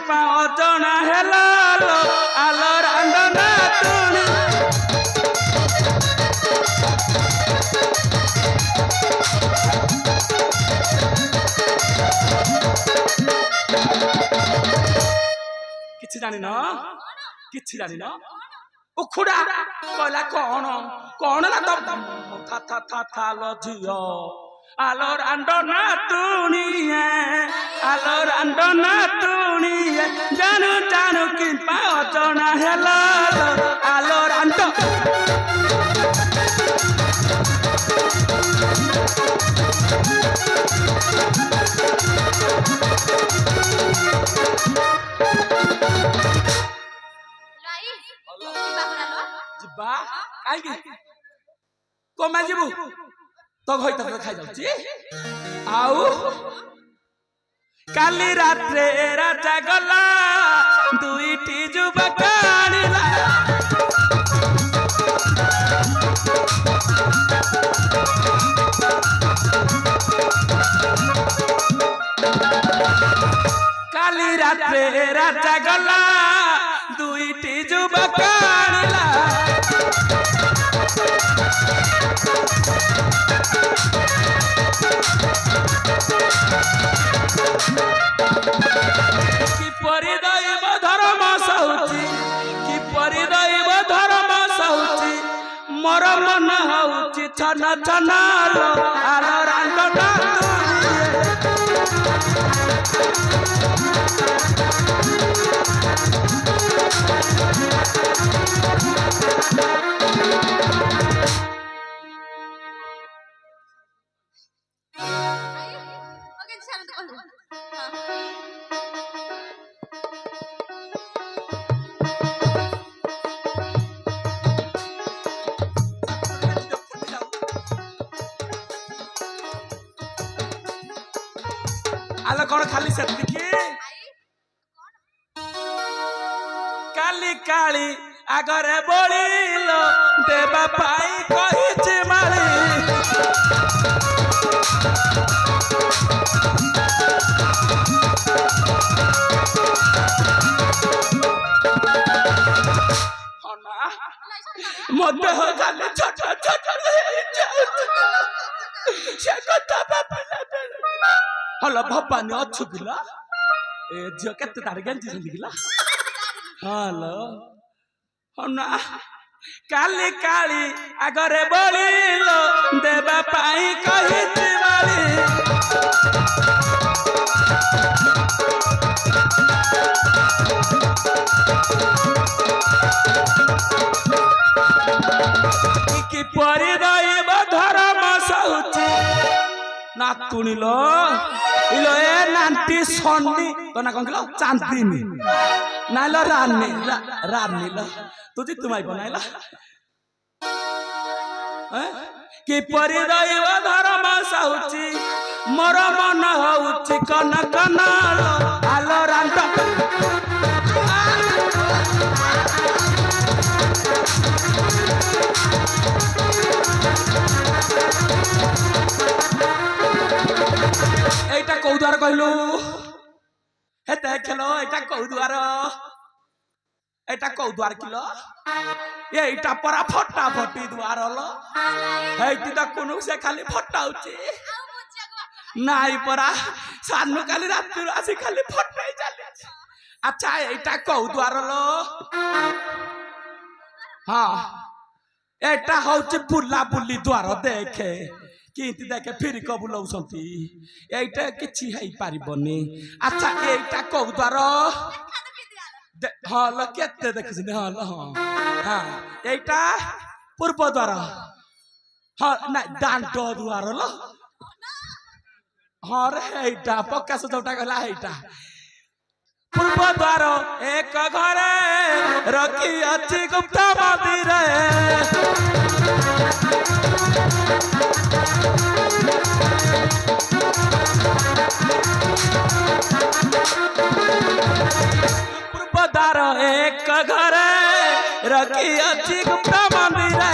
କିମ୍ପା ଅଜଣା ହେଲା ଆଲୋ ରାଣ୍ଡ ନାତୁଣୀ କିଛି ଜାଣିନ କିଛି ଜାଣିନ ଉଖୁଡା କହିଲା କଣ ନା ତ ଥା ଲ ଝିଅ ଆଲୋ ରାଣ୍ଡ ନାତୁଣୀ ଆଲୋ ରାଣ୍ଡ ନାତୁଣୀ ଜାଣୁ ଜାଣୁ କିମ୍ପା ଅଜଣା ହେଲା ଆଲୋ ରାଣ୍ଡ ଯିବା କାହିଁକି କମା ଯିବୁ ତ ଘଇ ତକ ଖାଇ ଯାଉଛି ଆଉ କାଲି ରାତ୍ରେ ରାଜା ଗଲା ଦୁଇଟି ଯୁବକ ଆଣିଲା କାଲି ରାତ୍ରେ ରାଜା ଗଲା ଦୁଇଟି ଯୁବକ ଆଣିଲା କିପରି ଦୈବ ଧର୍ମ ସହୁଛି କିପରି ଦୈବ ଧର୍ମ ସହୁଛି ମୋର ମନ ହଉଛି ଛନ ଛନ ଆଲୋ ରାଣ୍ଡ ଆଲୋ କଣ ଖାଲି ସେତିକି କାଲି କାଳି ଆଗରେ ବୋଳିଲ ଦେବା ପାଇଁ କହିଛି ମାଳି ମୋ ଦେହ ଖାଲି ଛୋଟ ଛୋଟ ସେ କଥା ହଲ ଭବାନୀ ଅଛୁ କିଲା ଏ ଝିଅ କେତେ ତାର ଗେଞ୍ଜିଛନ୍ତି କିଲା ହଲୋ ନା କାଲି କାଳି ଆଗରେ ବୋଳିଲ ଦେବା ପାଇଁ କହିଛି ମାଳି କିପରି ଦୈବ ଧର୍ମ ସହୁଛି ନାତୁଣୀଲ ଇଲୋ ଏ ନାଣ୍ଟି ସନ୍ନି ତ ନା କଣ କିଲ ଚାନ୍ଦିନୀ ନାଇଲ ରାନୀ ରାନୀଲ ତୁ ଜିତୁ ମାଇବ ନାଇଲା କିପରି ଦୈବ ଧର୍ମ ସହୁଛି ମୋର ମନ ହଉଛି କନ କନ ଆଲୋ ରାଣ୍ଡ এইটা কৌ দ্বার কহিলু হে দেখল এটা কৌ দ্বার এটা কৌ দ্বার কিল এইটা পরা ফটা ফটি দ্বার লো এইটি দেখুনু সে খালি ফটাউছি নাই পরা সানু কালি রাত্রি আসি খালি ফটাই চালিছে আচ্ছা এইটা কৌ দ্বার লো হ্যাঁ এটা হচ্ছে বুলা বুলি দ্বার দেখে কিন্তু দেখে ফিরি কবুলাউছন্তি এইটা কিছু হই পারিবনি আচ্ছা এইটা কৌ দ্বার হল কেতে দেখছিস হল হ্যাঁ এইটা পূর্ব দ্বার হ্যাঁ না দান্ত দ্বার ল হ্যাঁ রে এইটা পকাশ যোটা গলা এইটা পূর্ব দ্বার এক ঘরে রকি আছে গুপ্ত মন্দিরে পূর্ব দ্বার এক ঘরে রকি আছে গুপ্ত মন্দিরে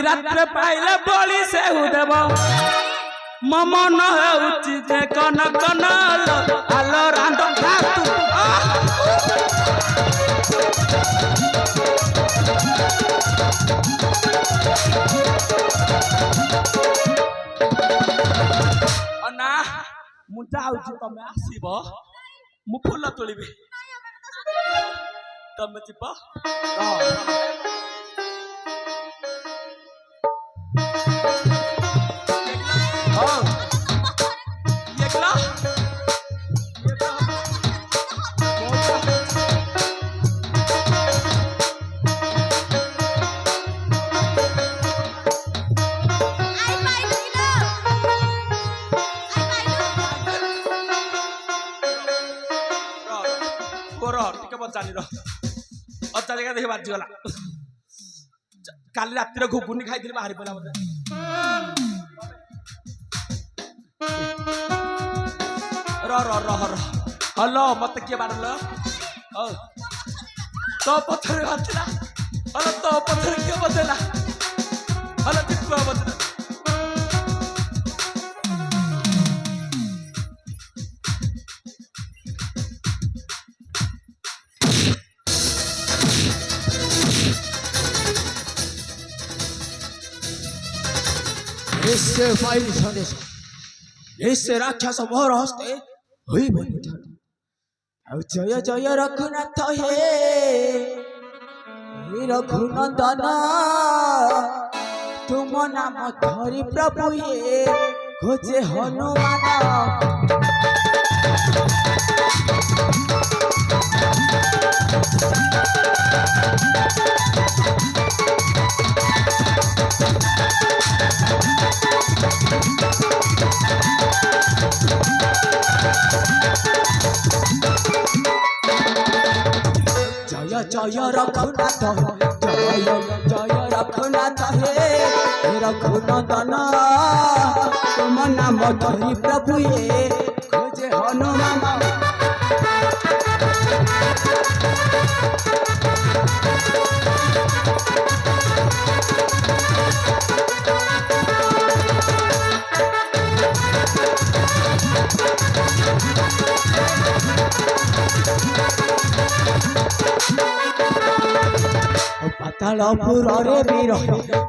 रात्रे पाइले बड़ी से देव ममन होउची जे कन कन आलो रांद खातु अना मुटा होउची तमे आसीबो मु फूल तोलिबे तमे जिबो बाजीगला काली रात घुगुनी खाई बाहरी पड़ा बोले हलो मत किए बारल तो पथर बांधला हलो तो पथर किए बदला हलो चित्त बदला इससे फाइल संदेश इससे राक्षस मोर हस्ते हुई बनी जय जय रघुनाथ हे रघुनंदन तुम नाम धरि प्रभु हे खोजे हनुमान जय जय रघुनाथ जय जय रघुनाथ हे रघुनंदन तुम नाम धरि प्रभु हे खोजे हनुमान पातालपुर रे वीर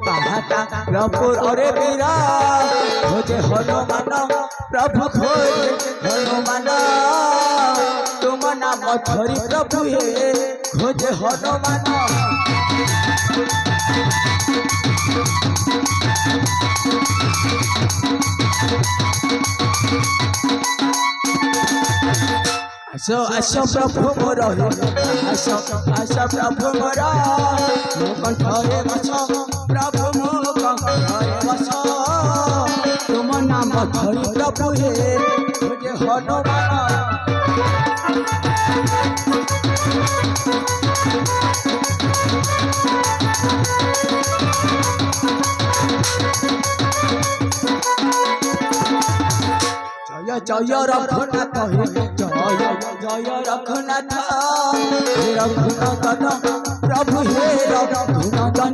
पातालपुर रे वीर खोजे हनुमान प्रभु खोजे हनुमान तुम नाम धरि प्रभु हे खोजे हनुमान आसो आसो प्रभु मोर आसो आसो प्रभु मोर मो कंठरे बस प्रभु मो कंठरे बस तुम नाम धरि प्रभु हे खोजे हनुमान जय जय रघुनाथ हे जय जय रघुनाथ रघुनंदन प्रभु हे रघुनंदन